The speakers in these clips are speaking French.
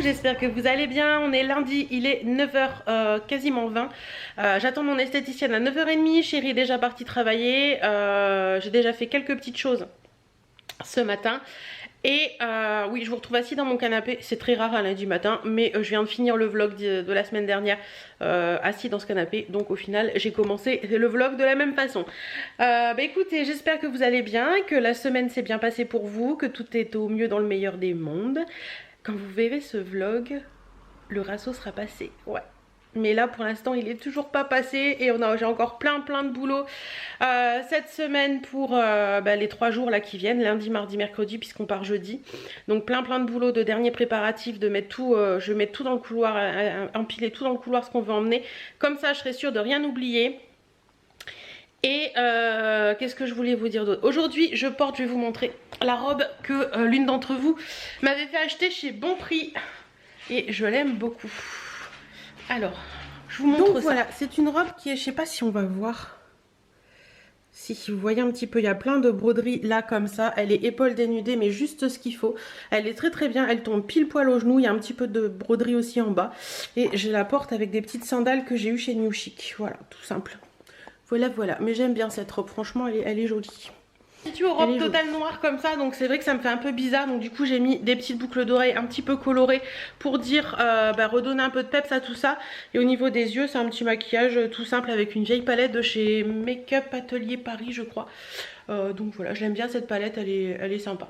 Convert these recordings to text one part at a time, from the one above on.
j'espère que vous allez bien. On est lundi, il est 9h, quasiment 20. J'attends mon esthéticienne à 9h30. Chérie est déjà partie travailler. J'ai déjà fait quelques petites choses ce matin. Et oui, je vous retrouve assis dans mon canapé. C'est très rare un lundi matin, mais je viens de finir le vlog de la semaine dernière assis dans ce canapé. Donc au final, j'ai commencé le vlog de la même façon. Écoutez, j'espère que vous allez bien, que la semaine s'est bien passée pour vous, que tout est au mieux dans le meilleur des mondes. Quand vous verrez ce vlog, le rasso sera passé. Ouais. Mais là pour l'instant il est toujours pas passé et j'ai encore plein de boulot cette semaine pour les 3 jours là qui viennent, lundi, mardi, mercredi, puisqu'on part jeudi. Donc plein de boulot, de derniers préparatifs, de mettre tout, je vais mettre tout dans le couloir, empiler tout dans le couloir ce qu'on veut emmener. Comme ça je serai sûre de rien oublier. Et qu'est-ce que je voulais vous dire d'autre? Aujourd'hui je porte, je vais vous montrer la robe que l'une d'entre vous m'avait fait acheter chez Bon Prix. Et je l'aime beaucoup. Alors, je vous montre. Donc ça. Voilà, c'est une robe qui est, je sais pas si on va voir. Si vous voyez un petit peu, il y a plein de broderies là comme ça. Elle est épaule dénudée, mais juste ce qu'il faut. Elle est très bien, elle tombe pile poil au genou. Il y a un petit peu de broderie aussi en bas. Et je la porte avec des petites sandales que j'ai eues chez New Chic. Voilà, tout simple. Voilà. Mais j'aime bien cette robe, franchement, elle est jolie. Je aux robes totale noire comme ça, donc c'est vrai que ça me fait un peu bizarre. Donc du coup j'ai mis des petites boucles d'oreilles un petit peu colorées pour dire redonner un peu de peps à tout ça. Et au niveau des yeux, c'est un petit maquillage tout simple avec une vieille palette de chez Make Up Atelier Paris, je crois. Donc voilà, je l'aime bien cette palette, elle est sympa.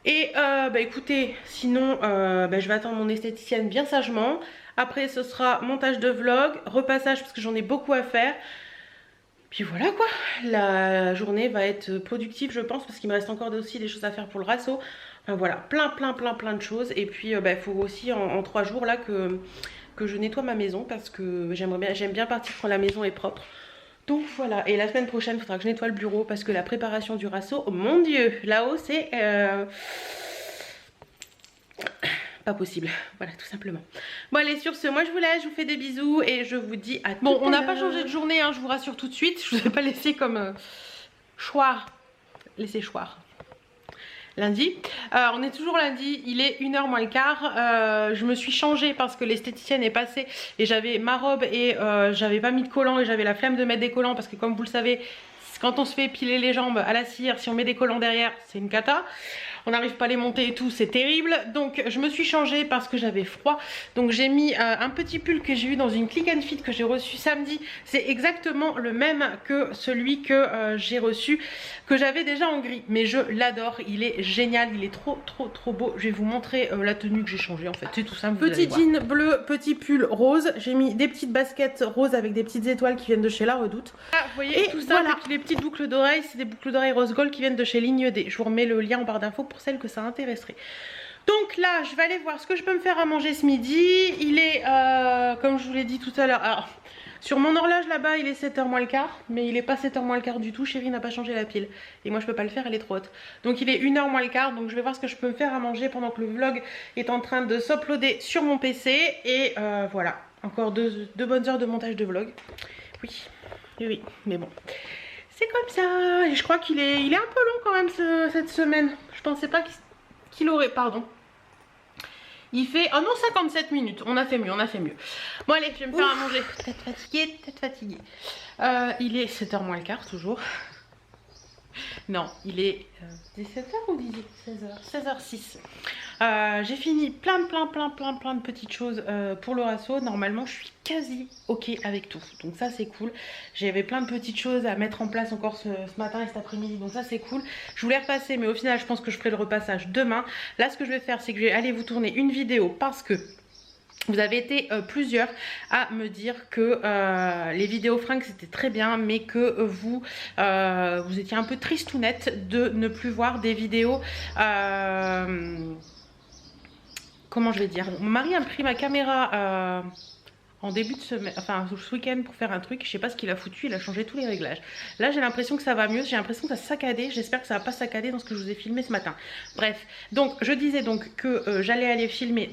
Et écoutez, sinon je vais attendre mon esthéticienne bien sagement. Après ce sera montage de vlog, repassage parce que j'en ai beaucoup à faire. Puis voilà quoi, la journée va être productive je pense parce qu'il me reste encore aussi des choses à faire pour le rasso. Enfin voilà, plein de choses. Et puis il faut aussi en 3 jours là que je nettoie ma maison parce que j'aime bien partir quand la maison est propre. Donc voilà, et la semaine prochaine il faudra que je nettoie le bureau parce que la préparation du rasso, oh mon dieu, là-haut c'est... pas possible, voilà tout simplement. Bon allez, sur ce, moi je vous laisse, je vous fais des bisous et je vous dis à tout à l'heure. Bon, on n'a pas changé de journée, hein, je vous rassure tout de suite. Je vous ai pas laissé comme choir, laissez choir. Lundi, on est toujours lundi, il est 1h moins le quart. Je me suis changée parce que l'esthéticienne est passée et j'avais ma robe et j'avais pas mis de collant et j'avais la flemme de mettre des collants parce que comme vous le savez, quand on se fait épiler les jambes à la cire, si on met des collants derrière, c'est une cata. On n'arrive pas à les monter et tout, c'est terrible. Donc je me suis changée parce que j'avais froid. Donc j'ai mis un petit pull que j'ai eu dans une Click and Fit que j'ai reçu samedi. C'est exactement le même que celui que j'ai reçu, que j'avais déjà en gris. Mais je l'adore, il est génial, il est trop beau. Je vais vous montrer la tenue que j'ai changée en fait. C'est tout simple. Petit jean bleu, petit pull rose. J'ai mis des petites baskets roses avec des petites étoiles qui viennent de chez La Redoute. Ah, vous voyez, et tout ça, voilà. Et puis les petites boucles d'oreilles, c'est des boucles d'oreilles rose gold qui viennent de chez Ligne D. Je vous remets le lien en barre d'infos pour celles que ça intéresserait. Donc là je vais aller voir ce que je peux me faire à manger ce midi. Il est comme je vous l'ai dit tout à l'heure, alors sur mon horloge là-bas il est 7h moins le quart, mais il est pas 7h moins le quart du tout. Chérie n'a pas changé la pile et moi je peux pas le faire, elle est trop haute. Donc il est 1h moins le quart, donc je vais voir ce que je peux me faire à manger pendant que le vlog est en train de s'uploader sur mon PC. Et voilà, encore deux bonnes heures de montage de vlog. Oui, mais bon, c'est comme ça. Et je crois qu'il est un peu long quand même cette semaine. Je pensais pas qu'il aurait, pardon. Il fait, oh non, 57 minutes. On a fait mieux. Bon allez, je vais me faire à manger. Tête fatiguée. Il est 7h moins le quart toujours. Non, il est 17h ou 16h 16h06. J'ai fini plein de petites choses pour le rasso. Normalement je suis quasi ok avec tout, donc ça c'est cool. J'avais plein de petites choses à mettre en place encore ce matin et cet après-midi, donc ça c'est cool. Je voulais repasser mais au final je pense que je ferai le repassage demain. Là ce que je vais faire c'est que je vais aller vous tourner une vidéo parce que vous avez été plusieurs à me dire que les vidéos fringues c'était très bien, mais que vous étiez un peu tristounette de ne plus voir des vidéos comment je vais dire, mon mari a pris ma caméra en début de semaine, enfin ce week-end pour faire un truc. Je sais pas ce qu'il a foutu, il a changé tous les réglages. Là j'ai l'impression que ça va mieux, j'ai l'impression que ça saccadé. J'espère que ça va pas saccader dans ce que je vous ai filmé ce matin. Bref, donc je disais donc que j'allais aller filmer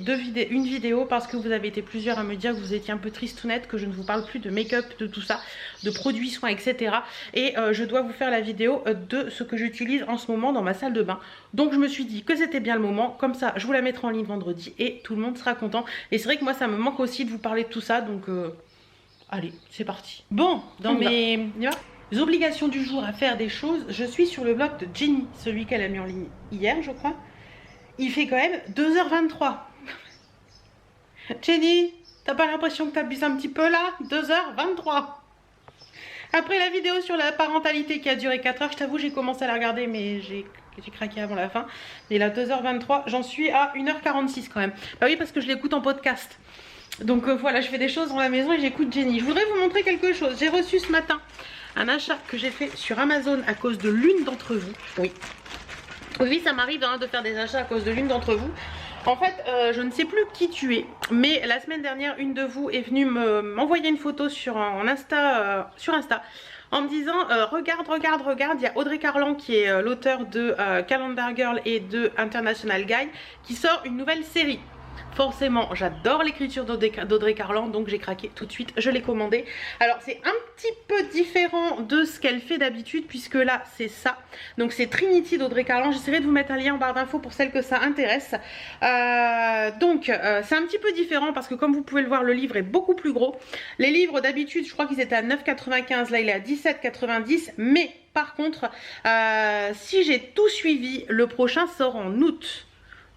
une vidéo parce que vous avez été plusieurs à me dire que vous étiez un peu tristounette, que je ne vous parle plus de make-up, de tout ça, de produits, soins, etc. Et je dois vous faire la vidéo de ce que j'utilise en ce moment dans ma salle de bain. Donc je me suis dit que c'était bien le moment, comme ça je vous la mettrai en ligne vendredi et tout le monde sera content. Et c'est vrai que moi ça me manque aussi de vous parler de tout ça, donc allez, c'est parti. Bon, dans mes obligations du jour à faire des choses, je suis sur le blog de Jenny, celui qu'elle a mis en ligne hier je crois. Il fait quand même 2h23. Jenny, t'as pas l'impression que t'abuses un petit peu là? 2h23. Après la vidéo sur la parentalité qui a duré 4 heures, je t'avoue j'ai commencé à la regarder mais j'ai craqué avant la fin. Et là 2h23, j'en suis à 1h46 quand même. Bah oui parce que je l'écoute en podcast. Donc voilà, je fais des choses dans la maison et j'écoute Jenny. Je voudrais vous montrer quelque chose. J'ai reçu ce matin un achat que j'ai fait sur Amazon à cause de l'une d'entre vous. Oui. Oui, ça m'arrive hein, de faire des achats à cause de l'une d'entre vous. En fait, je ne sais plus qui tu es, mais la semaine dernière, une de vous est venue m'envoyer une photo sur Insta, en me disant regarde, il y a Audrey Carlan qui est l'auteur de Calendar Girl et de International Guy qui sort une nouvelle série. Forcément, j'adore l'écriture d'Audrey Carlan, donc j'ai craqué tout de suite, je l'ai commandé. Alors c'est un petit peu différent de ce qu'elle fait d'habitude, puisque là c'est ça. Donc c'est Trinity d'Audrey Carlan, j'essaierai de vous mettre un lien en barre d'infos pour celles que ça intéresse. C'est un petit peu différent parce que comme vous pouvez le voir, le livre est beaucoup plus gros. Les livres d'habitude, je crois qu'ils étaient à 9,95, là il est à 17,90, mais par contre, si j'ai tout suivi, le prochain sort en août.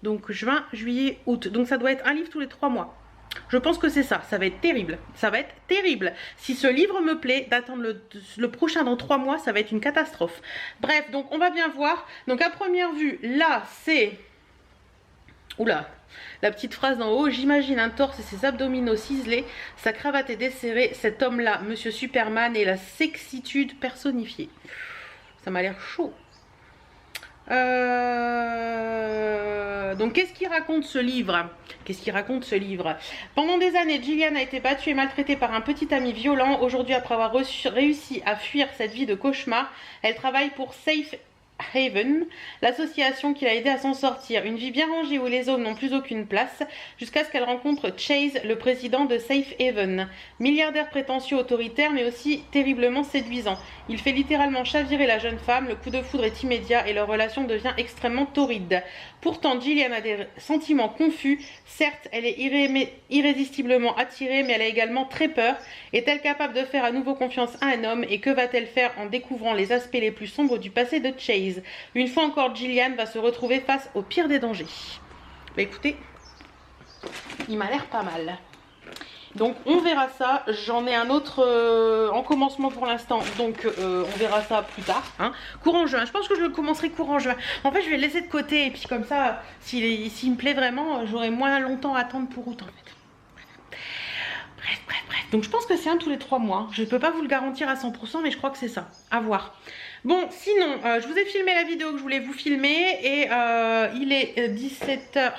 Donc juin, juillet, août. Donc ça doit être un livre tous les 3 mois. Je pense que c'est ça. Ça va être terrible. Ça va être terrible. Si ce livre me plaît, d'attendre le prochain dans 3 mois, ça va être une catastrophe. Bref, donc on va bien voir. Donc à première vue, là c'est... Oula, la petite phrase d'en haut. J'imagine un torse et ses abdominaux ciselés. Sa cravate est desserrée. Cet homme-là, Monsieur Superman, est la sexitude personnifiée. Ça m'a l'air chaud. Donc qu'est-ce qu'il raconte ce livre? Pendant des années, Gillian a été battue et maltraitée par un petit ami violent. Aujourd'hui, après avoir réussi à fuir cette vie de cauchemar, elle travaille pour Safe Haven, l'association qui l'a aidé à s'en sortir. Une vie bien rangée où les hommes n'ont plus aucune place, jusqu'à ce qu'elle rencontre Chase, le président de Safe Haven. Milliardaire prétentieux, autoritaire, mais aussi terriblement séduisant. Il fait littéralement chavirer la jeune femme, le coup de foudre est immédiat et leur relation devient extrêmement torride. Pourtant, Gillian a des sentiments confus. Certes, elle est irrésistiblement attirée, mais elle a également très peur. Est-elle capable de faire à nouveau confiance à un homme? Et que va-t-elle faire en découvrant les aspects les plus sombres du passé de Chase? Une fois encore, Gillian va se retrouver face au pire des dangers. Bah écoutez, il m'a l'air pas mal. Donc on verra ça. J'en ai un autre en commencement pour l'instant. Donc on verra ça plus tard. Hein. Courant juin. Je pense que je le commencerai courant juin. En fait, je vais le laisser de côté. Et puis comme ça, s'il me plaît vraiment, j'aurai moins longtemps à attendre pour août en fait. Bref. Donc je pense que c'est un tous les 3 mois. Je ne peux pas vous le garantir à 100%, mais je crois que c'est ça. À voir. Bon, sinon, je vous ai filmé la vidéo que je voulais vous filmer. Et il est 17h.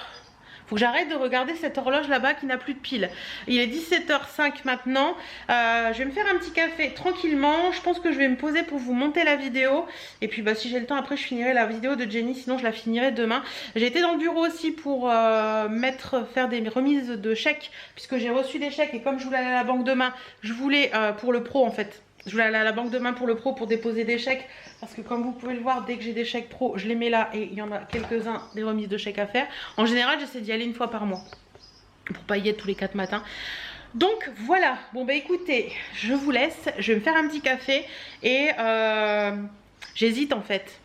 Faut que j'arrête de regarder cette horloge là-bas qui n'a plus de pile. Il est 17h05 maintenant. Je vais me faire un petit café tranquillement. Je pense que je vais me poser pour vous monter la vidéo. Et puis bah, si j'ai le temps après je finirai la vidéo de Jenny. Sinon je la finirai demain. J'ai été dans le bureau aussi pour faire des remises de chèques. Puisque j'ai reçu des chèques. Et comme je voulais aller à la banque demain, je voulais pour le pro en fait. Je voulais aller à la banque demain pour le pro pour déposer des chèques. Parce que comme vous pouvez le voir, dès que j'ai des chèques pro, je les mets là. Et il y en a quelques-uns des remises de chèques à faire. En général, j'essaie d'y aller une fois par mois. Pour pas y être tous les 4 matins. Donc voilà. Bon bah écoutez, je vous laisse. Je vais me faire un petit café. Et j'hésite en fait.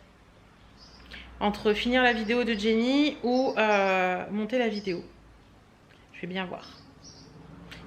Entre finir la vidéo de Jenny ou monter la vidéo. Je vais bien voir.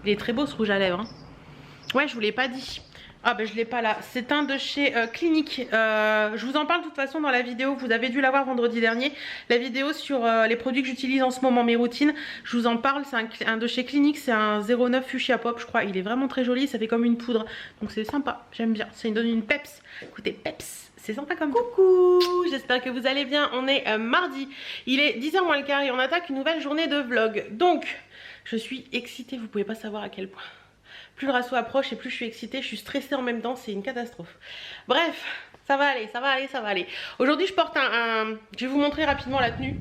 Il est très beau ce rouge à lèvres. Hein. Ouais, je vous l'ai pas dit. Ah ben je l'ai pas là, c'est un de chez Clinique. Je vous en parle de toute façon dans la vidéo, vous avez dû la voir vendredi dernier. La vidéo sur les produits que j'utilise en ce moment, mes routines. Je vous en parle, c'est un de chez Clinique, c'est un 09 Fuchsia Pop je crois. Il est vraiment très joli, ça fait comme une poudre. Donc c'est sympa, j'aime bien, ça me donne une peps. Écoutez, peps, c'est sympa comme coucou. J'espère que vous allez bien, on est mardi. Il est 10h moins le quart et on attaque une nouvelle journée de vlog. Donc, je suis excitée, vous pouvez pas savoir à quel point. plus le rasso approche et plus je suis excitée, je suis stressée en même temps, c'est une catastrophe. Bref, ça va aller, ça va aller, ça va aller. Aujourd'hui je porte je vais vous montrer rapidement la tenue.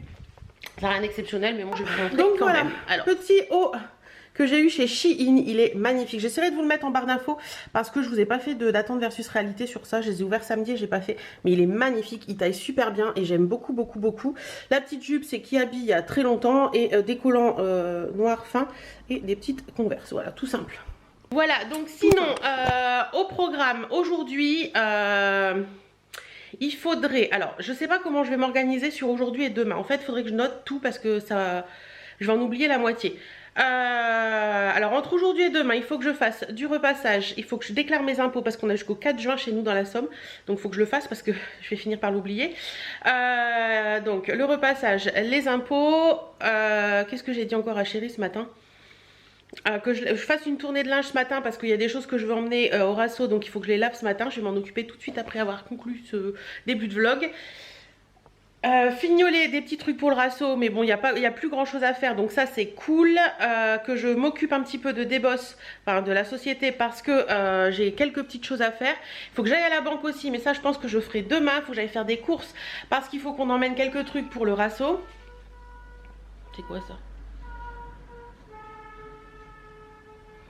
Ça n'a rien d'exceptionnel mais bon je vais vous montrer. Donc quand voilà, même. Alors, petit haut que j'ai eu chez Shein, il est magnifique. J'essaierai de vous le mettre en barre d'infos parce que je vous ai pas fait d'attente versus réalité sur ça. Je les ai ouverts samedi et j'ai pas fait, mais il est magnifique, il taille super bien et j'aime beaucoup beaucoup beaucoup. La petite jupe c'est Kiabi il y a très longtemps et des collants noirs fins et des petites Converse, voilà, tout simple. Voilà, donc sinon au programme aujourd'hui il faudrait, alors je sais pas comment je vais m'organiser sur aujourd'hui et demain. En fait il faudrait que je note tout parce que ça, je vais en oublier la moitié. Alors entre aujourd'hui et demain il faut que je fasse du repassage, il faut que je déclare mes impôts parce qu'on a jusqu'au 4 juin chez nous dans la Somme, donc il faut que je le fasse parce que je vais finir par l'oublier. Donc le repassage, les impôts, qu'est-ce que j'ai dit encore à Chérie ce matin? Que je fasse une tournée de linge ce matin parce qu'il y a des choses que je veux emmener au rasso, donc il faut que je les lave ce matin. Je vais m'en occuper tout de suite après avoir conclu ce début de vlog. Fignoler des petits trucs pour le rasso, mais bon il y a plus grand chose à faire, donc ça c'est cool. Que je m'occupe un petit peu de Deboss, enfin de la société, parce que j'ai quelques petites choses à faire. Il faut que j'aille à la banque aussi, mais ça je pense que je ferai demain. Il faut que j'aille faire des courses parce qu'il faut qu'on emmène quelques trucs pour le rasso. C'est quoi ça?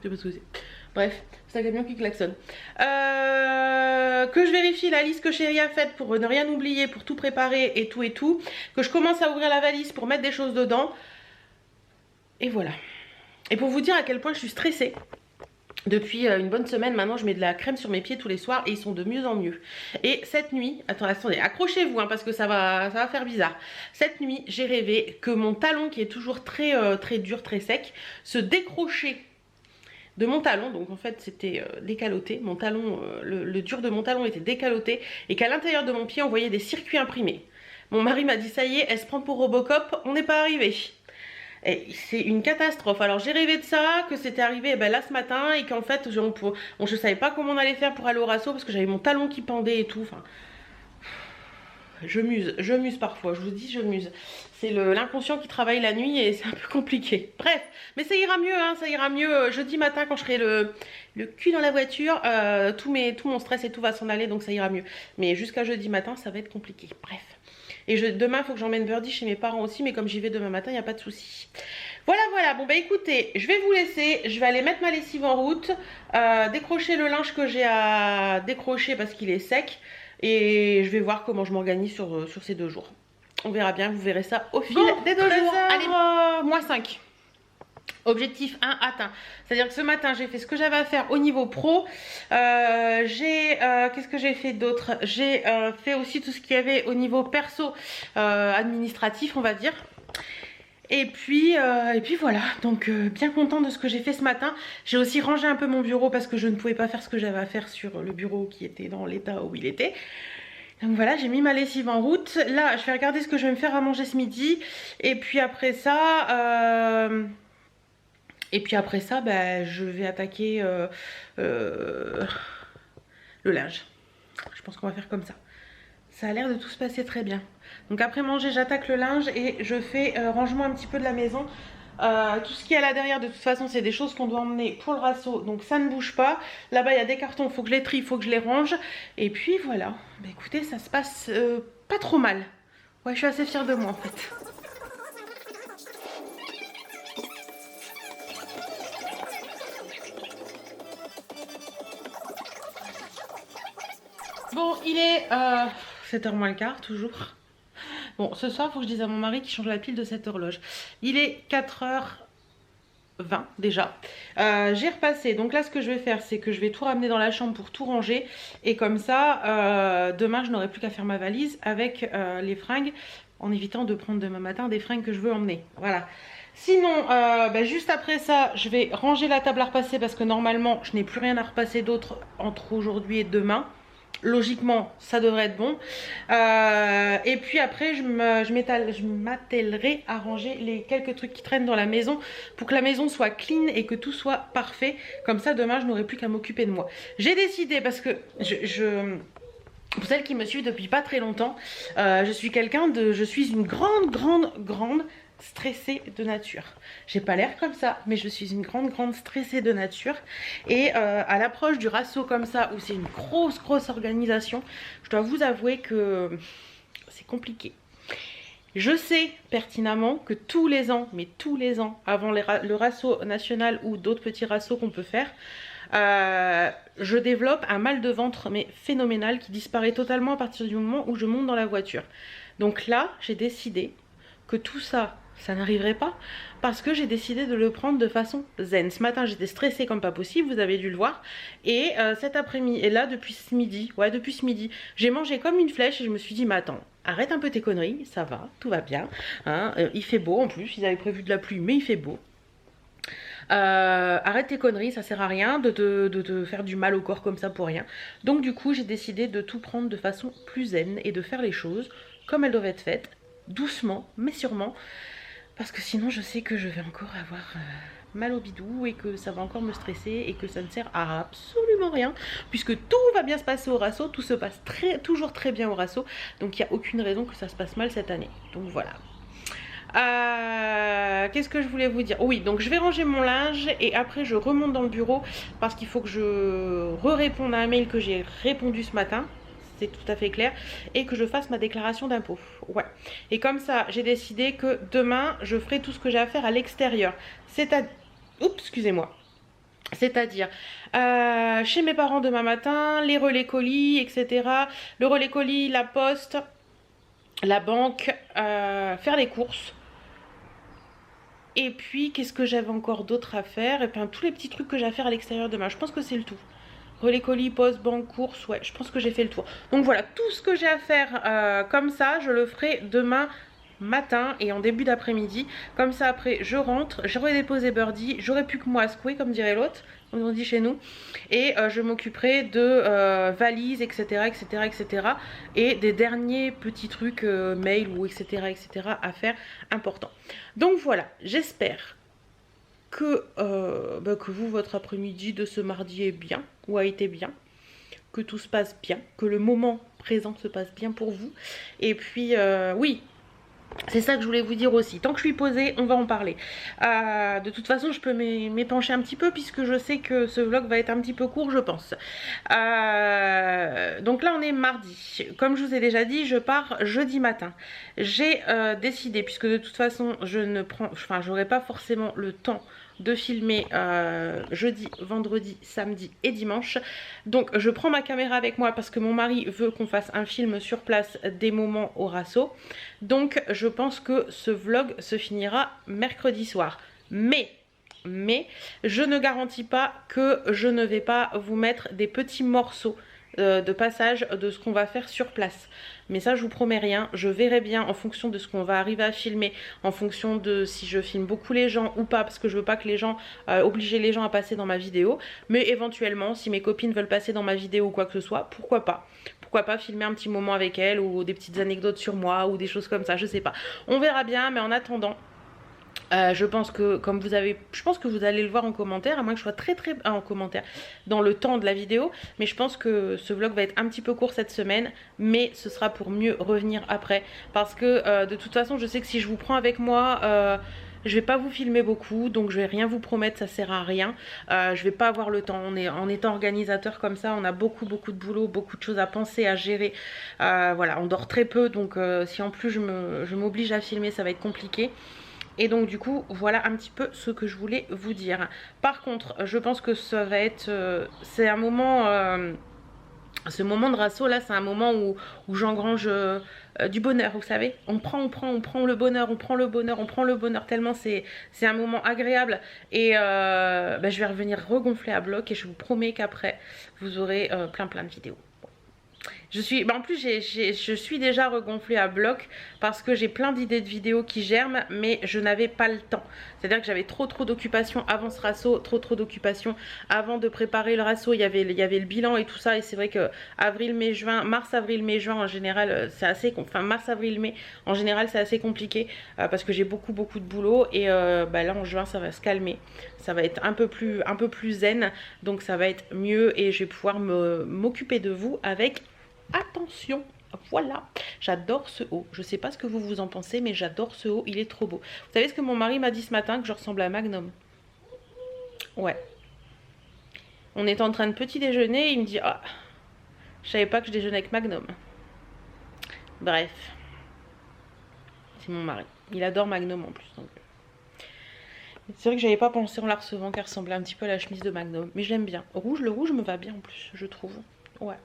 Je sais pas ce que c'est. Bref, c'est un camion qui klaxonne. Que je vérifie la liste que Chérie a faite pour ne rien oublier, pour tout préparer et tout et tout. Que je commence à ouvrir la valise pour mettre des choses dedans. Et voilà. Et pour vous dire à quel point je suis stressée. Depuis une bonne semaine maintenant, je mets de la crème sur mes pieds tous les soirs et ils sont de mieux en mieux. Et cette nuit, attendez, accrochez-vous hein, parce que ça va faire bizarre. Cette nuit, j'ai rêvé que mon talon qui est toujours très dur, très sec, se décrochait de mon talon, donc en fait c'était décaloté, mon talon, le dur de mon talon était décaloté et qu'à l'intérieur de mon pied on voyait des circuits imprimés. Mon mari m'a dit ça y est, elle se prend pour Robocop, on n'est pas arrivé. Et c'est une catastrophe. Alors j'ai rêvé de ça, que c'était arrivé là ce matin et qu'en fait je savais pas comment on allait faire pour aller au rasso parce que j'avais mon talon qui pendait et tout, enfin... Je muse parfois, je vous dis je muse. C'est l'inconscient qui travaille la nuit et c'est un peu compliqué. Bref, mais ça ira mieux, hein, ça ira mieux. Jeudi matin quand je serai le cul dans la voiture, tout mon stress et tout va s'en aller, donc ça ira mieux. Mais jusqu'à jeudi matin, ça va être compliqué. Bref. Et demain, il faut que j'emmène Birdie chez mes parents aussi, mais comme j'y vais demain matin, il n'y a pas de souci. Voilà, voilà. Bon, bah écoutez, je vais vous laisser. Je vais aller mettre ma lessive en route, décrocher le linge que j'ai à décrocher parce qu'il est sec. Et je vais voir comment je m'organise sur ces 2 jours. On verra bien, vous verrez ça au fil des 2 jours. Allez, moins 5. Objectif 1 atteint. C'est-à-dire que ce matin, j'ai fait ce que j'avais à faire au niveau pro. Qu'est-ce que j'ai fait d'autre? J'ai fait aussi tout ce qu'il y avait au niveau perso, administratif, on va dire. Et puis voilà, donc bien contente de ce que j'ai fait ce matin. J'ai aussi rangé un peu mon bureau parce que je ne pouvais pas faire ce que j'avais à faire sur le bureau qui était dans l'état où il était. Donc voilà, j'ai mis ma lessive en route. Là, je vais regarder ce que je vais me faire à manger ce midi. Et puis après ça, bah, je vais attaquer le linge. Je pense qu'on va faire comme ça. Ça a l'air de tout se passer très bien. Donc après manger, j'attaque le linge et je fais rangement un petit peu de la maison. Tout ce qu'il y a là derrière, de toute façon, c'est des choses qu'on doit emmener pour le rasso. Donc ça ne bouge pas. Là-bas, il y a des cartons, il faut que je les trie, il faut que je les range. Et puis voilà. Bah, écoutez, ça se passe pas trop mal. Ouais, je suis assez fière de moi en fait. Bon, il est 7h moins le quart, toujours. Bon, ce soir, il faut que je dise à mon mari qu'il change la pile de cette horloge. Il est 4h20 déjà. J'ai repassé. Donc là, ce que je vais faire, c'est que je vais tout ramener dans la chambre pour tout ranger. Et comme ça, demain, je n'aurai plus qu'à faire ma valise avec les fringues, en évitant de prendre demain matin des fringues que je veux emmener. Voilà. Sinon, bah, juste après ça, je vais ranger la table à repasser parce que normalement, je n'ai plus rien à repasser d'autre entre aujourd'hui et demain. Logiquement, ça devrait être bon. Et puis après, je m'attellerai à ranger les quelques trucs qui traînent dans la maison pour que la maison soit clean et que tout soit parfait. Comme ça, demain, je n'aurai plus qu'à m'occuper de moi. J'ai décidé, parce que pour celles qui me suivent depuis pas très longtemps, je suis une grande stressée de nature. J'ai pas l'air comme ça, mais je suis une grande stressée de nature. Et à l'approche du Rasso comme ça, où c'est une grosse organisation, je dois vous avouer que c'est compliqué. Je sais pertinemment que tous les ans, mais tous les ans, avant le Rasso national ou d'autres petits rassos qu'on peut faire, je développe un mal de ventre mais phénoménal qui disparaît totalement à partir du moment où je monte dans la voiture. Donc là, j'ai décidé que tout ça, ça n'arriverait pas parce que j'ai décidé de le prendre de façon zen. Ce matin, j'étais stressée comme pas possible, vous avez dû le voir. Et cet après-midi, et là depuis ce midi, j'ai mangé comme une flèche et je me suis dit, mais attends, arrête un peu tes conneries, ça va, tout va bien. Hein, il fait beau en plus, ils avaient prévu de la pluie, mais il fait beau. Arrête tes conneries, ça sert à rien de te faire du mal au corps comme ça pour rien. Donc du coup, j'ai décidé de tout prendre de façon plus zen et de faire les choses comme elles doivent être faites, doucement, mais sûrement. Parce que sinon je sais que je vais encore avoir mal au bidou et que ça va encore me stresser et que ça ne sert à absolument rien. Puisque tout va bien se passer au Rasso, tout se passe toujours très bien au Rasso. Donc il n'y a aucune raison que ça se passe mal cette année. Donc voilà. Qu'est-ce que je voulais vous dire? Oui, donc je vais ranger mon linge et après je remonte dans le bureau parce qu'il faut que je réponde à un mail que j'ai répondu ce matin. C'est tout à fait clair, et que je fasse ma déclaration d'impôt. Ouais. Et comme ça, j'ai décidé que demain, je ferai tout ce que j'ai à faire à l'extérieur. Oups, excusez-moi. C'est-à-dire chez mes parents demain matin, les relais colis, etc. Le relais colis, la poste, la banque, faire les courses. Et puis, qu'est-ce que j'avais encore d'autre à faire? Et puis, tous les petits trucs que j'ai à faire à l'extérieur demain. Je pense que c'est le tout. Relais colis, poste, banque, course, ouais, je pense que j'ai fait le tour. Donc voilà, tout ce que j'ai à faire comme ça, je le ferai demain matin et en début d'après-midi. Comme ça, après, je rentre, j'aurai déposé Birdie, j'aurai plus que moi à secouer, comme dirait l'autre, comme on dit chez nous. Et je m'occuperai de valises, etc., et des derniers petits trucs, mail ou etc., à faire importants. Donc voilà, j'espère que vous, votre après-midi de ce mardi est bien, ou a été bien, que tout se passe bien, que le moment présent se passe bien pour vous. Et puis, oui, c'est ça que je voulais vous dire aussi. Tant que je suis posée, on va en parler. De toute façon, je peux m'épancher un petit peu puisque je sais que ce vlog va être un petit peu court, je pense. Donc là, on est mardi. Comme je vous ai déjà dit, je pars jeudi matin. J'ai décidé, puisque de toute façon, j'aurai pas forcément le temps de filmer jeudi, vendredi, samedi et dimanche. Donc je prends ma caméra avec moi parce que mon mari veut qu'on fasse un film sur place des moments au Rasso. Donc je pense que ce vlog se finira mercredi soir. Mais je ne garantis pas que je ne vais pas vous mettre des petits morceaux de passage de ce qu'on va faire sur place. Mais ça, je vous promets rien. Je verrai bien en fonction de ce qu'on va arriver à filmer, en fonction de si je filme beaucoup les gens ou pas, parce que je veux pas que les gens obliger les gens à passer dans ma vidéo. Mais éventuellement, si mes copines veulent passer dans ma vidéo ou quoi que ce soit, pourquoi pas? Pourquoi pas filmer un petit moment avec elles ou des petites anecdotes sur moi ou des choses comme ça, je sais pas. On verra bien, mais en attendant, je pense que vous allez le voir en commentaire, à moins que je sois très en commentaire dans le temps de la vidéo, mais je pense que ce vlog va être un petit peu court cette semaine, mais ce sera pour mieux revenir après, parce que de toute façon je sais que si je vous prends avec moi, je vais pas vous filmer beaucoup, donc je vais rien vous promettre, ça sert à rien. Je vais pas avoir le temps, en étant organisateur comme ça, on a beaucoup de boulot, beaucoup de choses à penser, à gérer. Voilà, on dort très peu, donc si en plus je m'oblige à filmer, ça va être compliqué. Et donc du coup, voilà un petit peu ce que je voulais vous dire. Par contre, je pense que ça va être... c'est un moment... ce moment de Rasso là, c'est un moment où j'engrange du bonheur, vous savez. On prend le bonheur, tellement c'est un moment agréable. Et je vais revenir regonfler à bloc et je vous promets qu'après, vous aurez plein de vidéos. En plus je suis déjà regonflée à bloc parce que j'ai plein d'idées de vidéos qui germent, mais je n'avais pas le temps. C'est à dire que j'avais trop d'occupations avant ce Rasso, trop d'occupations avant de préparer le Rasso. Il y avait le bilan et tout ça, et c'est vrai que mars avril mai juin en général c'est assez, mars avril mai en général c'est assez compliqué parce que j'ai beaucoup de boulot. Et là en juin ça va se calmer, ça va être un peu plus zen, donc ça va être mieux et je vais pouvoir m'occuper de vous avec attention. Voilà, j'adore ce haut. Je sais pas ce que vous en pensez, mais j'adore ce haut, il est trop beau. Vous savez ce que mon mari m'a dit ce matin, que je ressemble à Magnum? Ouais. On est en train de petit déjeuner, il me dit « Ah, je savais pas que je déjeunais avec Magnum. » Bref. C'est mon mari. Il adore Magnum en plus. C'est vrai que j'avais pas pensé en la recevant qu'elle ressemblait un petit peu à la chemise de Magnum. Mais je l'aime bien. Rouge, le rouge me va bien en plus, je trouve. Ouais.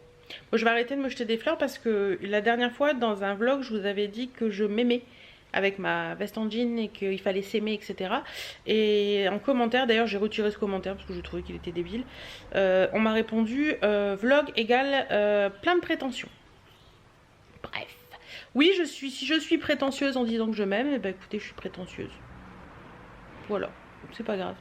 Bon, je vais arrêter de me jeter des fleurs parce que la dernière fois, dans un vlog, je vous avais dit que je m'aimais avec ma veste en jean et qu'il fallait s'aimer, etc. Et en commentaire, d'ailleurs j'ai retiré ce commentaire parce que je trouvais qu'il était débile, on m'a répondu vlog égale plein de prétentions. Bref. Oui, si je suis prétentieuse en disant que je m'aime, et ben écoutez, je suis prétentieuse. Voilà, c'est pas grave.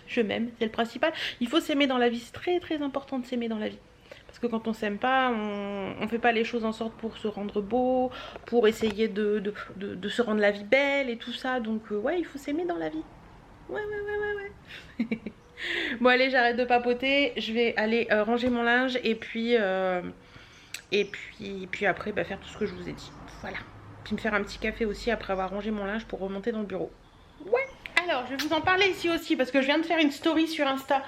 Je m'aime, c'est le principal. Il faut s'aimer dans la vie, c'est très très important de s'aimer dans la vie. Parce que quand on s'aime pas, on fait pas les choses en sorte pour se rendre beau, pour essayer de se rendre la vie belle et tout ça. Donc ouais, il faut s'aimer dans la vie. Ouais. Bon allez, j'arrête de papoter. Je vais aller ranger mon linge et puis après bah, faire tout ce que je vous ai dit. Voilà. Puis me faire un petit café aussi après avoir rangé mon linge pour remonter dans le bureau. Ouais. Alors, je vais vous en parler ici aussi parce que je viens de faire une story sur Insta.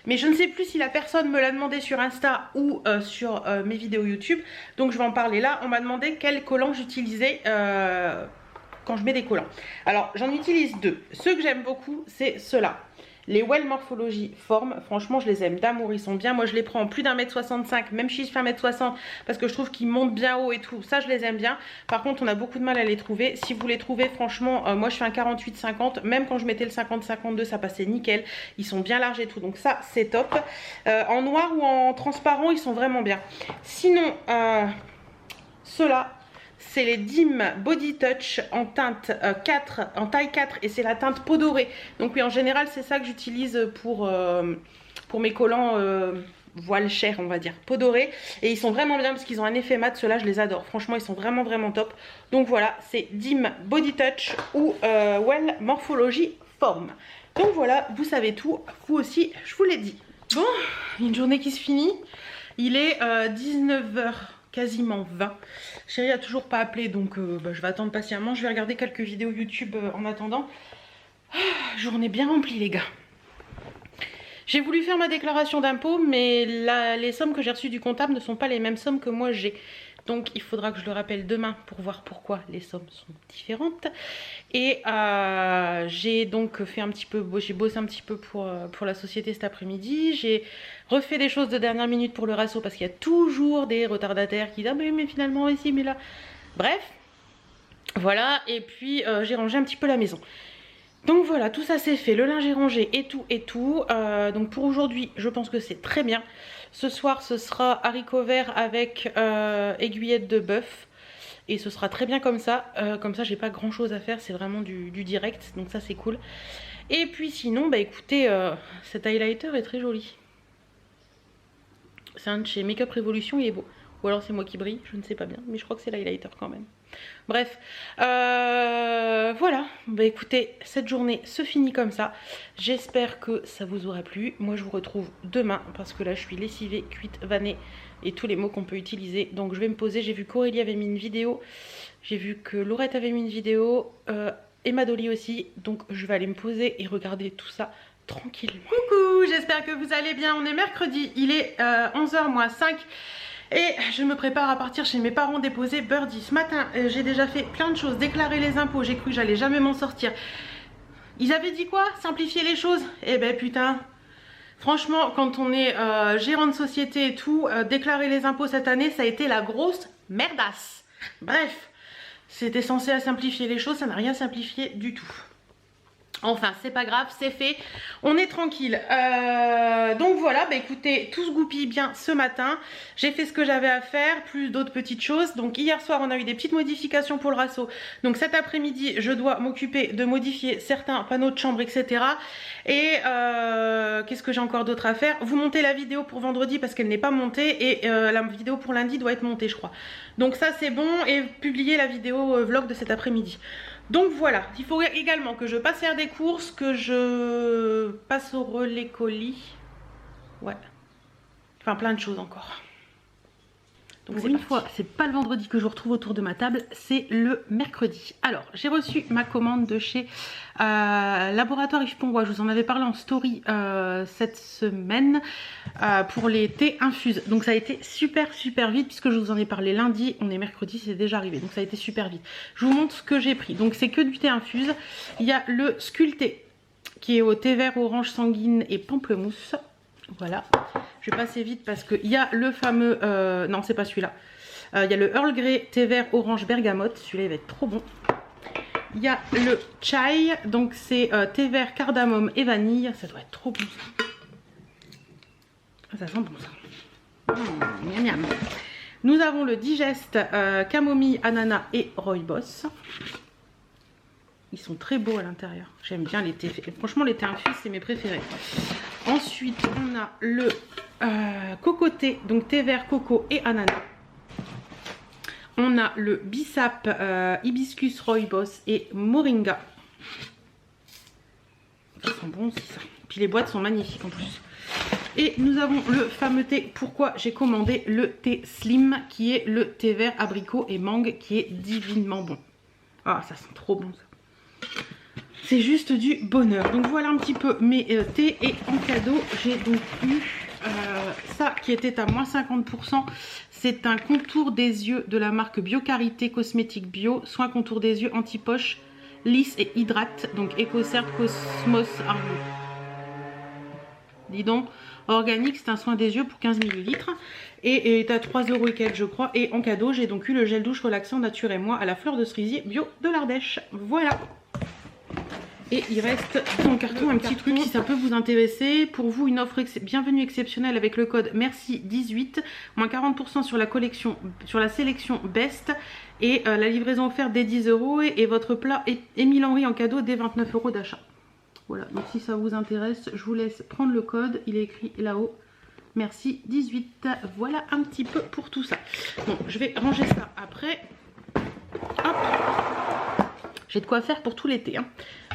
Mais je ne sais plus si la personne me l'a demandé sur Insta ou sur mes vidéos YouTube. Donc, je vais en parler là. On m'a demandé quel collant j'utilisais quand je mets des collants. Alors, j'en utilise deux. Ceux que j'aime beaucoup, c'est ceux-là. Les Well Morphology Form, franchement je les aime d'amour, ils sont bien. Moi je les prends en plus d'1m65, même si je fais 1m60 parce que je trouve qu'ils montent bien haut et tout. Ça je les aime bien. Par contre on a beaucoup de mal à les trouver. Si vous les trouvez franchement, moi je fais un 48-50. Même quand je mettais le 50-52 ça passait nickel. Ils sont bien larges et tout, donc ça c'est top. En noir ou en transparent ils sont vraiment bien. Sinon ceux-là, c'est les Dim Body Touch en teinte 4, en taille 4 et c'est la teinte peau dorée. Donc oui, en général, c'est ça que j'utilise pour mes collants voile chair, on va dire, peau dorée. Et ils sont vraiment bien parce qu'ils ont un effet mat, ceux-là, je les adore. Franchement, ils sont vraiment, vraiment top. Donc voilà, c'est Dim Body Touch ou Well Morphology Form. Donc voilà, vous savez tout, vous aussi, je vous l'ai dit. Bon, une journée qui se finit. Il est 19h. Quasiment 20. Chérie a toujours pas appelé donc bah, je vais attendre patiemment. Je vais regarder quelques vidéos YouTube en attendant. Journée bien remplie les gars. J'ai voulu faire ma déclaration d'impôt mais les sommes que j'ai reçues du comptable ne sont pas les mêmes sommes que moi j'ai. Donc il faudra que je le rappelle demain pour voir pourquoi les sommes sont différentes. Et j'ai donc fait un petit peu, j'ai bossé un petit peu pour la société cet après-midi. J'ai refait des choses de dernière minute pour le RASO parce qu'il y a toujours des retardataires qui disent ah mais finalement ici mais là. Bref, voilà. Et puis j'ai rangé un petit peu la maison. Donc voilà, tout ça c'est fait, le linge est rangé et tout. Donc pour aujourd'hui, je pense que c'est très bien. Ce soir, ce sera haricots verts avec aiguillettes de bœuf. Et ce sera très bien comme ça. Comme ça, j'ai pas grand chose à faire, c'est vraiment du direct. Donc ça, c'est cool. Et puis sinon, bah écoutez, cet highlighter est très joli. C'est un de chez Makeup Revolution, il est beau. Ou alors c'est moi qui brille, je ne sais pas bien. Mais je crois que c'est l'highlighter quand même. Bref, voilà, bah écoutez, cette journée se finit comme ça. J'espère que ça vous aura plu. Moi je vous retrouve demain parce que là je suis lessivée, cuite, vannée et tous les mots qu'on peut utiliser. Donc je vais me poser, j'ai vu qu'Aurélie avait mis une vidéo, j'ai vu que Laurette avait mis une vidéo, Emma Dolly aussi. Donc je vais aller me poser et regarder tout ça tranquillement. Coucou, j'espère que vous allez bien. On est mercredi, il est 11h moins 5. Et je me prépare à partir chez mes parents déposer Birdie. Ce matin, j'ai déjà fait plein de choses. Déclarer les impôts, j'ai cru que j'allais jamais m'en sortir. Ils avaient dit quoi? Simplifier les choses? Eh ben putain. Franchement, quand on est gérant de société et tout, déclarer les impôts cette année, ça a été la grosse merdasse. Bref, c'était censé simplifier les choses, ça n'a rien simplifié du tout. Enfin, c'est pas grave, c'est fait, on est tranquille. Donc voilà, bah écoutez, tout se goupille bien ce matin. J'ai fait ce que j'avais à faire, plus d'autres petites choses. Donc hier soir, on a eu des petites modifications pour le RASO. Donc cet après-midi, je dois m'occuper de modifier certains panneaux de chambre, etc. Et qu'est-ce que j'ai encore d'autre à faire? Vous montez la vidéo pour vendredi parce qu'elle n'est pas montée. Et la vidéo pour lundi doit être montée, je crois. Donc ça, c'est bon. Et publier la vidéo vlog de cet après-midi. Donc voilà, il faut également que je passe faire des courses, que je passe au relais colis. Ouais. Enfin plein de choses encore. Donc pour une fois, c'est pas le vendredi que je vous retrouve autour de ma table, c'est le mercredi. Alors, j'ai reçu ma commande de chez Laboratoire Yves Ponroy. Je vous en avais parlé en story cette semaine pour les thés infuses. Donc ça a été super vite puisque je vous en ai parlé lundi. On est mercredi, c'est déjà arrivé. Donc ça a été super vite. Je vous montre ce que j'ai pris. Donc c'est que du thé infuse. Il y a le Sculpté qui est au thé vert, orange sanguine et pamplemousse. Voilà. Je vais passer vite parce qu'il y a le fameux... non, c'est pas celui-là. Il y a le Earl Grey, thé vert, orange, bergamote. Celui-là, il va être trop bon. Il y a le Chai. Donc, c'est thé vert, cardamome et vanille. Ça doit être trop bon, ça. Ça sent bon, ça. Miam, miam. Nous avons le Digest, camomille, ananas et rooibos. Ils sont très beaux à l'intérieur. J'aime bien les thés. Franchement, les thés infus, c'est mes préférés. Ensuite, on a le cocoté, donc thé vert, coco et ananas. On a le bissap, hibiscus, rooibos et moringa. Ça sent bon aussi, ça. Puis les boîtes sont magnifiques en plus. Et nous avons le fameux thé. Pourquoi j'ai commandé le thé slim, qui est le thé vert, abricot et mangue, qui est divinement bon. Ah, ça sent trop bon, ça. C'est juste du bonheur. Donc voilà un petit peu mes thés. Et en cadeau, j'ai donc eu ça qui était à moins 50%. C'est un contour des yeux de la marque Biocarité Cosmétique Bio. Soin contour des yeux anti-poche, lisse et hydrate. Donc EcoCert Cosmos Argo. Dis donc, organique, c'est un soin des yeux pour 15 ml. Et est à 3 € et quelques, je crois. Et en cadeau, j'ai donc eu le gel douche relaxant Nature et Moi à la fleur de cerisier bio de l'Ardèche. Voilà. Et il reste dans le carton un petit truc si ça peut vous intéresser. Pour vous, une offre bienvenue exceptionnelle avec le code MERCI18. Moins 40% sur la collection, sur la sélection Best. Et la livraison offerte dès 10 € et votre plat Émile Henry en cadeau dès 29 € d'achat. Voilà, donc si ça vous intéresse, je vous laisse prendre le code. Il est écrit là-haut. Merci 18. Voilà un petit peu pour tout ça. Bon, je vais ranger ça après. Hop. J'ai de quoi faire pour tout l'été, hein.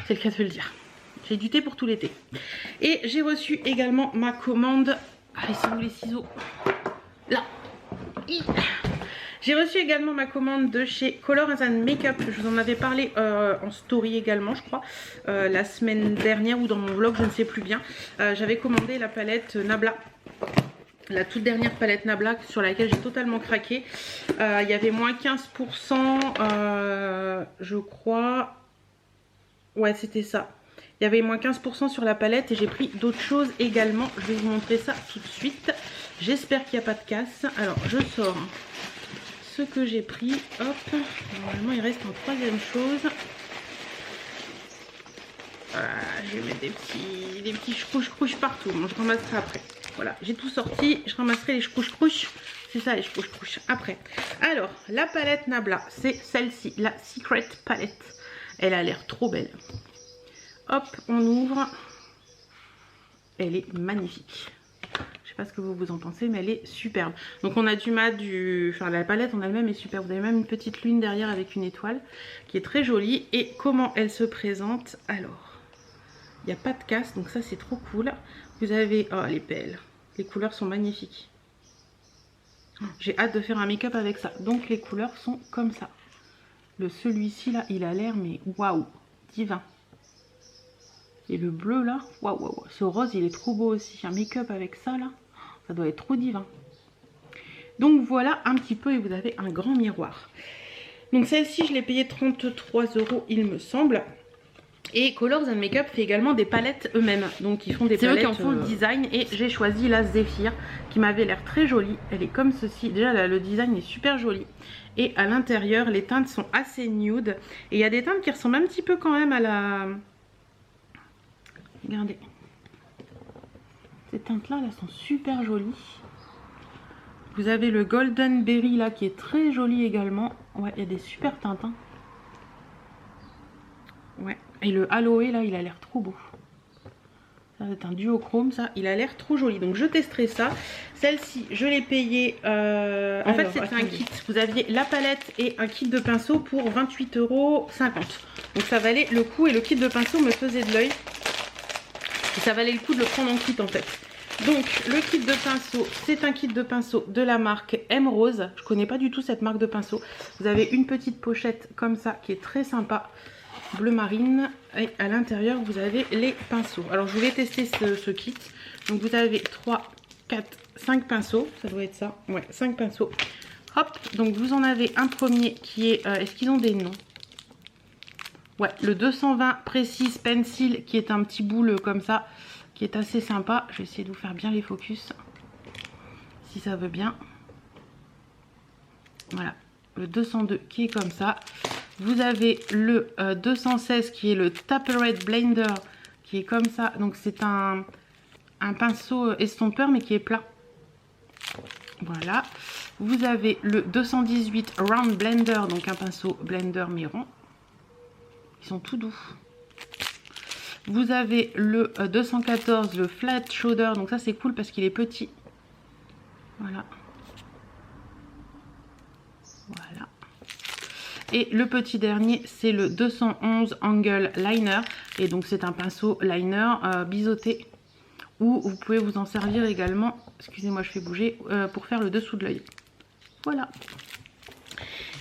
C'est le cas de le dire. J'ai du thé pour tout l'été. Et j'ai reçu également ma commande. Ah, ils sont où les ciseaux? Là. J'ai reçu également ma commande de chez Color & Makeup. Je vous en avais parlé en story également, je crois, la semaine dernière ou dans mon vlog, je ne sais plus bien. J'avais commandé la palette Nabla. La toute dernière palette Nabla sur laquelle j'ai totalement craqué. Il y avait moins 15%, je crois. Ouais, c'était ça. Il y avait moins 15% sur la palette et j'ai pris d'autres choses également. Je vais vous montrer ça tout de suite. J'espère qu'il n'y a pas de casse. Alors, je sors ce que j'ai pris. Hop. Normalement, il reste en troisième chose. Voilà, je vais mettre des petits chrouches partout. Bon, je ramasserai après. Voilà, j'ai tout sorti. Je ramasserai les chrouches. C'est ça, les chrouches après. Alors, la palette Nabla, c'est celle-ci, la Secret Palette. Elle a l'air trop belle. Hop, on ouvre. Elle est magnifique. Je sais pas ce que vous en pensez, mais elle est superbe. Donc on a du mat, enfin la palette en elle-même est superbe. Vous avez même une petite lune derrière avec une étoile qui est très jolie. Et comment elle se présente? Alors, il n'y a pas de casse, donc ça c'est trop cool. Vous avez... Oh, elle est belle. Les couleurs sont magnifiques. J'ai hâte de faire un make-up avec ça. Donc les couleurs sont comme ça. Celui-ci là, il a l'air mais waouh, divin. Et le bleu là, waouh. Ce rose, il est trop beau aussi. Un make-up avec ça là, ça doit être trop divin. Donc voilà un petit peu et vous avez un grand miroir. Donc celle-ci, je l'ai payée 33 €, il me semble. Et Color & Makeup fait également des palettes eux-mêmes. Donc ils font des palettes, c'est eux qui en font le design. Et j'ai choisi la Zephyr qui m'avait l'air très jolie. Elle est comme ceci. Déjà là, le design est super joli. Et à l'intérieur, les teintes sont assez nude. Et il y a des teintes qui ressemblent un petit peu quand même à la... Regardez. Ces teintes-là, elles sont super jolies. Vous avez le Golden Berry là qui est très joli également. Ouais, il y a des super teintes. Hein. Ouais. Et le Aloe là, il a l'air trop beau. Ça c'est un duochrome, ça. Il a l'air trop joli. Donc je testerai ça. Celle-ci, je l'ai payée. En fait, c'était un kit. Vous aviez la palette et un kit de pinceau pour 28,50 €. Donc ça valait le coup et le kit de pinceau me faisait de l'œil. Et ça valait le coup de le prendre en kit en fait. Donc le kit de pinceau, c'est un kit de pinceau de la marque M-Rose. Je connais pas du tout cette marque de pinceau. Vous avez une petite pochette comme ça qui est très sympa, bleu marine, et à l'intérieur vous avez les pinceaux. Alors je voulais tester ce kit. Donc vous avez 3, 4, 5 pinceaux, ça doit être ça, ouais, 5 pinceaux. Hop, donc vous en avez un premier qui est, est-ce qu'ils ont des noms? Ouais, le 220 Precise Pencil qui est un petit boule comme ça, qui est assez sympa. Je vais essayer de vous faire bien les focus, si ça veut bien. Voilà, le 202 qui est comme ça. Vous avez le 216 qui est le Tapered Blender qui est comme ça. Donc c'est un pinceau estompeur mais qui est plat. Voilà. Vous avez le 218 Round Blender, donc un pinceau blender mais rond. Ils sont tout doux. Vous avez le 214, le Flat Shoulder, donc ça c'est cool parce qu'il est petit. Voilà. Voilà. Et le petit dernier, c'est le 211 Angle Liner. Et donc c'est un pinceau liner biseauté. Ou vous pouvez vous en servir également, excusez-moi je fais bouger, pour faire le dessous de l'œil. Voilà.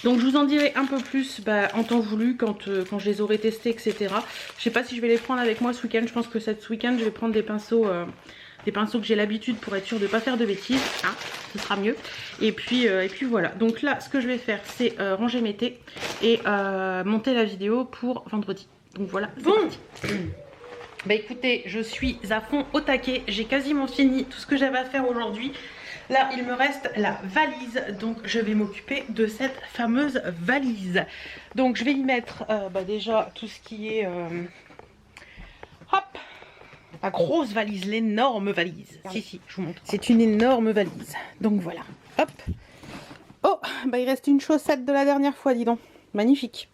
Donc je vous en dirai un peu plus en temps voulu quand je les aurai testés, etc. Je sais pas si je vais les prendre avec moi ce week-end. Je pense que ce week-end je vais prendre des pinceaux que j'ai l'habitude pour être sûre de ne pas faire de bêtises. Hein, ce sera mieux. Et puis voilà. Donc là ce que je vais faire c'est ranger mes thés et monter la vidéo pour vendredi. Donc voilà, bon. Bah écoutez, je suis à fond au taquet. J'ai quasiment fini tout ce que j'avais à faire aujourd'hui. Là, il me reste la valise, donc je vais m'occuper de cette fameuse valise. Donc je vais y mettre déjà tout ce qui est... hop, la grosse valise, l'énorme valise. Si, je vous montre. C'est une énorme valise. Donc voilà, hop. Oh, bah il reste une chaussette de la dernière fois, dis donc. Magnifique.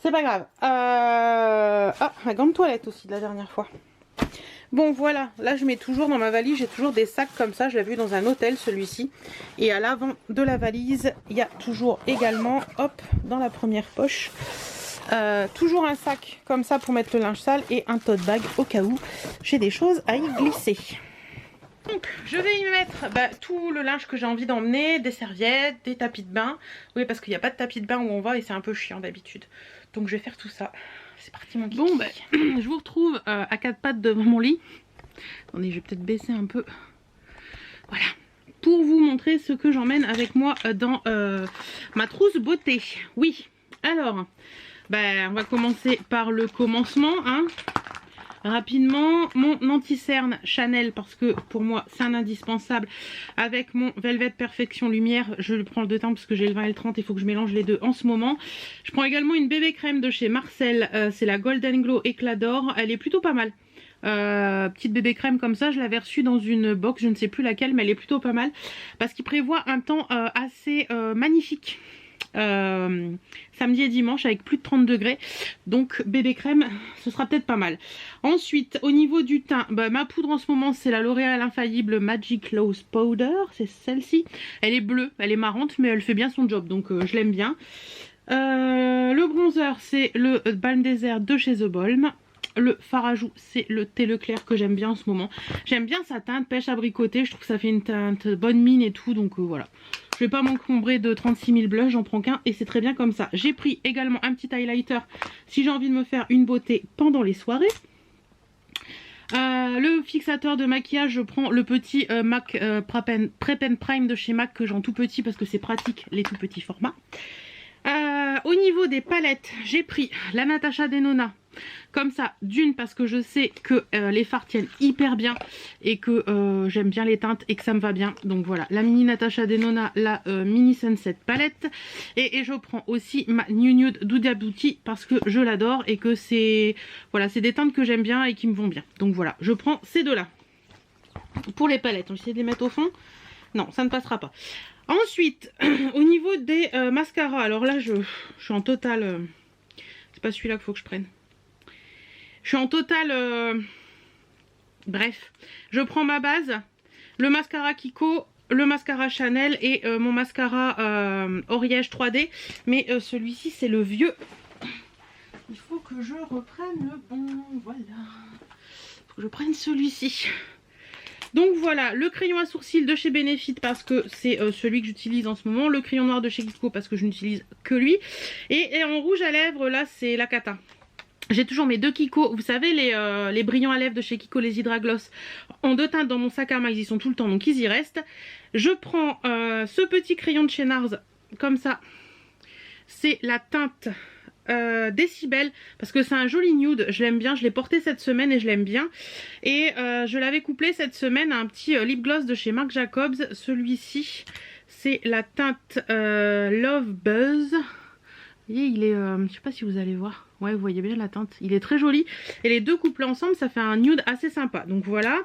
C'est pas grave. Ah, un gant de toilette aussi de la dernière fois. Bon voilà, là je mets toujours dans ma valise, j'ai toujours des sacs comme ça, je l'ai vu dans un hôtel celui-ci. Et à l'avant de la valise, il y a toujours également, hop, dans la première poche, toujours un sac comme ça pour mettre le linge sale et un tote bag au cas où j'ai des choses à y glisser. Donc je vais y mettre tout le linge que j'ai envie d'emmener, des serviettes, des tapis de bain. Oui parce qu'il n'y a pas de tapis de bain où on va et c'est un peu chiant d'habitude. Donc je vais faire tout ça. C'est parti mon kiki. Bon je vous retrouve à quatre pattes devant mon lit. Attendez, je vais peut-être baisser un peu. Voilà. Pour vous montrer ce que j'emmène avec moi dans ma trousse beauté. Oui. Alors, on va commencer par le commencement. Hein. Rapidement, mon anti-cerne Chanel, parce que pour moi c'est un indispensable, avec mon Velvet Perfection Lumière. Je le prends le deux temps parce que j'ai le 20 et le 30, il faut que je mélange les deux en ce moment. Je prends également une bébé crème de chez Marcel, c'est la Golden Glow Éclat d'Or, elle est plutôt pas mal. Petite bébé crème comme ça, je l'avais reçue dans une box, je ne sais plus laquelle, mais elle est plutôt pas mal parce qu'il prévoit un temps assez magnifique. Samedi et dimanche avec plus de 30 degrés, donc bébé crème ce sera peut-être pas mal. Ensuite au niveau du teint, ma poudre en ce moment c'est la L'Oréal Infaillible Magic Loose Powder, c'est celle-ci, elle est bleue, elle est marrante mais elle fait bien son job donc je l'aime bien. Le bronzer c'est le Balm Désert de chez The Balm. Le fard à joues c'est le thé Leclerc que j'aime bien en ce moment, j'aime bien sa teinte pêche abricotée, je trouve que ça fait une teinte bonne mine et tout, donc voilà. Je vais pas m'encombrer de 36 000 blushs, j'en prends qu'un et c'est très bien comme ça. J'ai pris également un petit highlighter si j'ai envie de me faire une beauté pendant les soirées. Le fixateur de maquillage, je prends le petit MAC Prep and Prime de chez MAC que j'ai en tout petit parce que c'est pratique les tout petits formats. Au niveau des palettes, j'ai pris la Natasha Denona. Comme ça, d'une parce que je sais que les fards tiennent hyper bien et que j'aime bien les teintes et que ça me va bien. Donc voilà, la mini Natasha Denona, la mini Sunset palette. Et je prends aussi ma New Nude d'Huda Beauty parce que je l'adore et que c'est voilà, c'est des teintes que j'aime bien et qui me vont bien. Donc voilà, je prends ces deux-là. Pour les palettes, on va essayer de les mettre au fond. Non, ça ne passera pas. Ensuite, au niveau des mascaras, alors là je suis en total... c'est pas celui-là qu'il faut que je prenne. Je suis en total... bref, je prends ma base, le mascara Kiko, le mascara Chanel et mon mascara Oriège 3D. Mais celui-ci c'est le vieux. Il faut que je reprenne le bon, voilà. Il faut que je prenne celui-ci. Donc voilà, le crayon à sourcils de chez Benefit parce que c'est celui que j'utilise en ce moment. Le crayon noir de chez Kiko parce que je n'utilise que lui. Et en rouge à lèvres, là c'est la cata. J'ai toujours mes 2 Kiko, vous savez les brillants à lèvres de chez Kiko, les Hydra Gloss en 2 teintes dans mon sac à main, ils y sont tout le temps donc ils y restent. Je prends ce petit crayon de chez NARS comme ça, c'est la teinte Décibel parce que c'est un joli nude, je l'aime bien, je l'ai porté cette semaine et je l'aime bien. Et je l'avais couplé cette semaine à un petit lip gloss de chez Marc Jacobs, celui-ci c'est la teinte Love Buzz. Vous voyez, il est, je sais pas si vous allez voir, ouais vous voyez bien la teinte, il est très joli et les deux couplés ensemble ça fait un nude assez sympa. Donc voilà,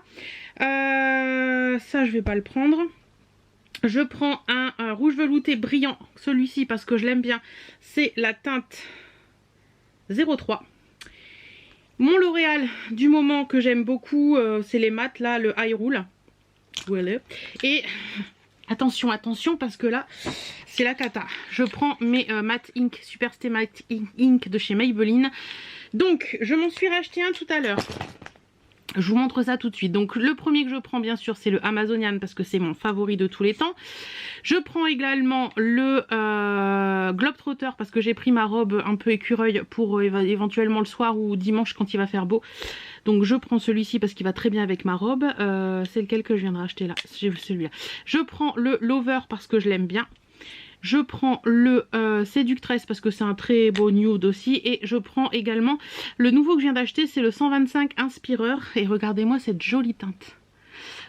ça je vais pas le prendre. Je prends un rouge velouté brillant, celui-ci parce que je l'aime bien, c'est la teinte 03. Mon L'Oréal du moment que j'aime beaucoup, c'est les mat là, le High Roll. Voilà. Et attention, attention parce que là c'est la cata. Je prends mes Matte Ink, Super Stay Matte Ink de chez Maybelline. Donc je m'en suis racheté un tout à l'heure. Je vous montre ça tout de suite. Donc le premier que je prends bien sûr c'est le Amazonian parce que c'est mon favori de tous les temps. Je prends également le Globetrotter parce que j'ai pris ma robe un peu écureuil pour éventuellement le soir ou dimanche quand il va faire beau. Donc je prends celui-ci parce qu'il va très bien avec ma robe. C'est lequel que je viens de racheter là? J'ai celui-là. Je prends le Lover parce que je l'aime bien. Je prends le Séductress parce que c'est un très beau nude aussi. Et je prends également le nouveau que je viens d'acheter, c'est le 125 Inspireur. Et regardez-moi cette jolie teinte.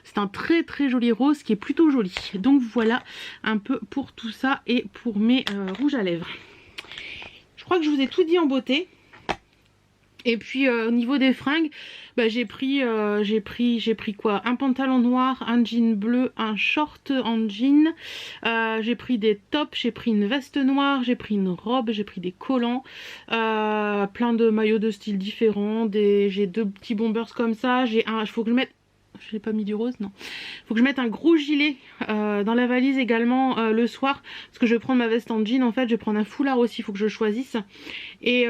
C'est un très très joli rose qui est plutôt joli. Donc voilà un peu pour tout ça et pour mes rouges à lèvres. Je crois que je vous ai tout dit en beauté. Et puis au niveau des fringues, bah, j'ai pris quoi? Un pantalon noir, un jean bleu, un short en jean. J'ai pris des tops, j'ai pris une veste noire, j'ai pris une robe, j'ai pris des collants. Plein de maillots de style différents. J'ai 2 petits bombers comme ça. Il faut que je mette... Je n'ai pas mis du rose, non. Faut que je mette un gros gilet dans la valise également le soir. Parce que je vais prendre ma veste en jean en fait. Je vais prendre un foulard aussi, il faut que je choisisse. Et...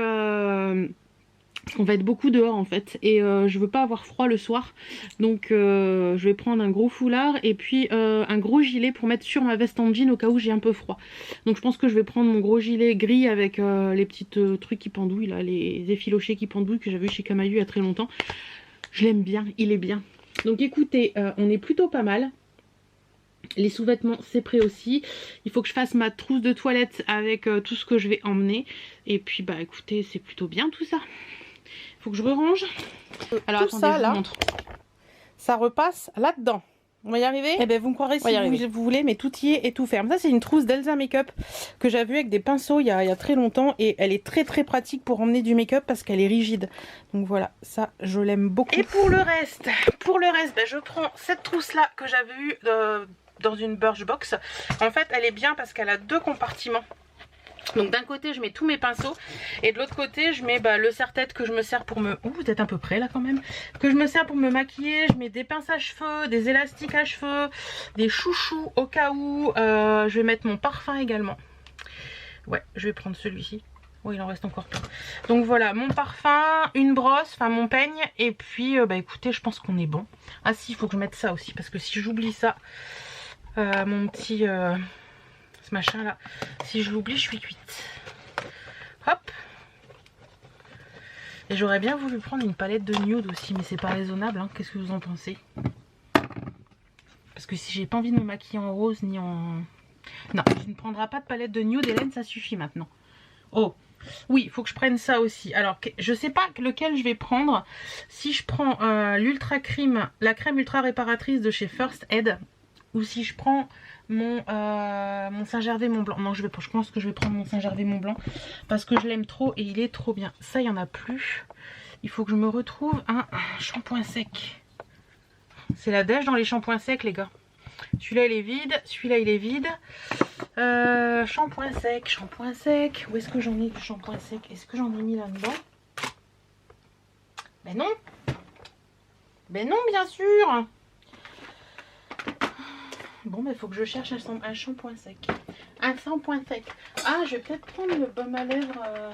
on va être beaucoup dehors en fait et je veux pas avoir froid le soir donc je vais prendre un gros foulard et puis un gros gilet pour mettre sur ma veste en jean au cas où j'ai un peu froid. Donc je pense que je vais prendre mon gros gilet gris avec les petites trucs qui pendouillent là, les effilochés qui pendouillent que j'avais eu chez Camaïeu il y a très longtemps. Je l'aime bien, il est bien. Donc écoutez, on est plutôt pas mal. Les sous-vêtements c'est prêt aussi. Il faut que je fasse ma trousse de toilette avec tout ce que je vais emmener. Et puis bah écoutez, c'est plutôt bien tout ça. Faut que je re-range. Alors tout attendez, ça je là, vous montre. ça repasse là-dedans. On va y arriver? Eh ben vous me croirez si vous voulez, mais tout y est et tout ferme. Ça c'est une trousse d'Elsa Makeup que j'avais vue avec des pinceaux il y a très longtemps et elle est très très pratique pour emmener du make-up parce qu'elle est rigide. Donc voilà, ça je l'aime beaucoup. Et pour le reste, ben, je prends cette trousse là que j'avais eue dans une Birchbox. En fait elle est bien parce qu'elle a 2 compartiments. Donc d'un côté je mets tous mes pinceaux et de l'autre côté je mets le serre-tête que je me sers pour me... Ouh, vous êtes à peu près là quand même. Que je me sers pour me maquiller. Je mets des pinces à cheveux, des élastiques à cheveux, des chouchous au cas où. Je vais mettre mon parfum également. Ouais, je vais prendre celui-ci. Oui, il en reste encore plein. Donc voilà, mon parfum, une brosse, enfin mon peigne. Et puis bah écoutez, je pense qu'on est bon. Ah si, il faut que je mette ça aussi parce que si j'oublie ça, mon petit... ce machin là, si je l'oublie je suis cuite. Hop. Et j'aurais bien voulu prendre une palette de nude aussi, mais c'est pas raisonnable hein. Qu'est-ce que vous en pensez? Parce que si j'ai pas envie de me maquiller en rose ni en... Non, tu ne prendras pas de palette de nude Hélène, ça suffit maintenant. Oh oui, il faut que je prenne ça aussi. Alors je sais pas lequel je vais prendre. Si je prends l'ultra crème, la crème ultra réparatrice de chez First Aid, ou si je prends mon Saint-Gervais Mont Blanc. Non, je pense que je vais prendre mon Saint-Gervais Mont Blanc parce que je l'aime trop et il est trop bien. Ça, il n'y en a plus. Il faut que je me retrouve un shampoing sec. C'est la dèche dans les shampoings secs, les gars. Celui-là, il est vide. Celui-là, il est vide. Shampoing sec, shampoing sec. Où est-ce que j'en ai du shampoing sec? Est-ce que j'en ai mis là-dedans? Ben non. Ben non, bien sûr. Bon, il faut que je cherche un shampoing sec. Un shampoing sec. Ah, je vais peut-être prendre le baume à lèvres.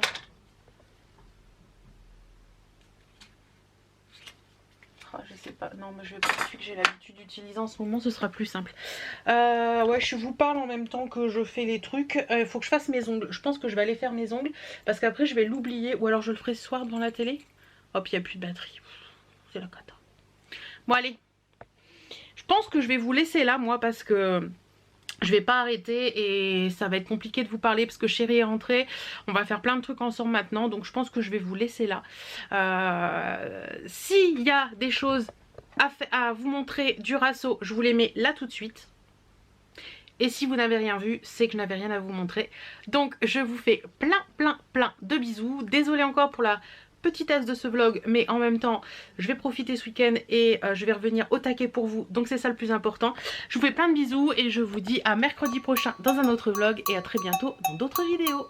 je sais pas, non mais je vais prendre celui que j'ai l'habitude d'utiliser en ce moment, ce sera plus simple. Ouais, je vous parle en même temps que je fais les trucs. Il faut que je fasse mes ongles. Je pense que je vais aller faire mes ongles parce qu'après je vais l'oublier. Ou alors je le ferai ce soir devant la télé. Hop, il n'y a plus de batterie. C'est la cata. Bon allez. Je pense que je vais vous laisser là moi parce que je vais pas arrêter et ça va être compliqué de vous parler parce que chérie est rentrée. On va faire plein de trucs ensemble maintenant, donc je pense que je vais vous laisser là. S'il y a des choses à vous montrer du Rasso, je vous les mets là tout de suite. Et si vous n'avez rien vu, c'est que je n'avais rien à vous montrer. Donc je vous fais plein de bisous. Désolée encore pour la petitesse de ce vlog, mais en même temps je vais profiter ce week-end et je vais revenir au taquet pour vous, donc c'est ça le plus important. Je vous fais plein de bisous et je vous dis à mercredi prochain dans un autre vlog et à très bientôt dans d'autres vidéos.